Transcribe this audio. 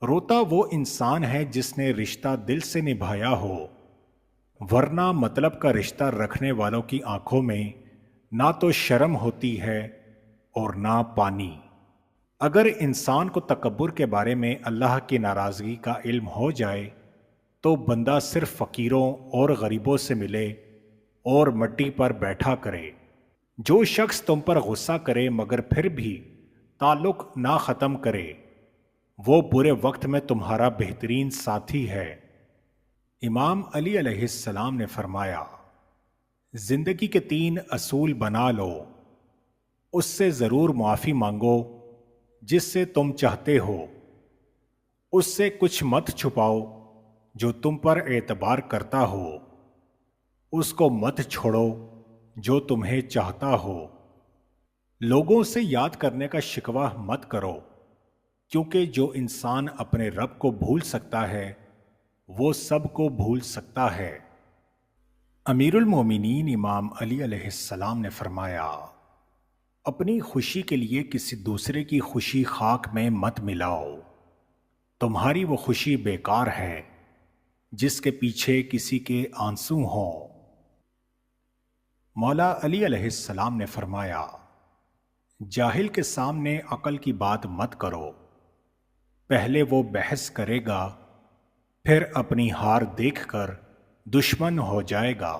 روتا وہ انسان ہے جس نے رشتہ دل سے نبھایا ہو، ورنہ مطلب کا رشتہ رکھنے والوں کی آنکھوں میں نہ تو شرم ہوتی ہے اور نہ پانی۔ اگر انسان کو تکبر کے بارے میں اللہ کی ناراضگی کا علم ہو جائے تو بندہ صرف فقیروں اور غریبوں سے ملے اور مٹی پر بیٹھا کرے۔ جو شخص تم پر غصہ کرے مگر پھر بھی تعلق نہ ختم کرے، وہ برے وقت میں تمہارا بہترین ساتھی ہے۔ امام علی علیہ السلام نے فرمایا، زندگی کے 3 اصول بنا لو، اس سے ضرور معافی مانگو جس سے تم چاہتے ہو، اس سے کچھ مت چھپاؤ جو تم پر اعتبار کرتا ہو، اس کو مت چھوڑو جو تمہیں چاہتا ہو۔ لوگوں سے یاد کرنے کا شکوہ مت کرو، کیونکہ جو انسان اپنے رب کو بھول سکتا ہے وہ سب کو بھول سکتا ہے۔ امیر المومنین امام علی علیہ السلام نے فرمایا، اپنی خوشی کے لیے کسی دوسرے کی خوشی خاک میں مت ملاؤ، تمہاری وہ خوشی بیکار ہے جس کے پیچھے کسی کے آنسو ہوں۔ مولا علی علیہ السلام نے فرمایا، جاہل کے سامنے عقل کی بات مت کرو، پہلے وہ بحث کرے گا، پھر اپنی ہار دیکھ کر دشمن ہو جائے گا۔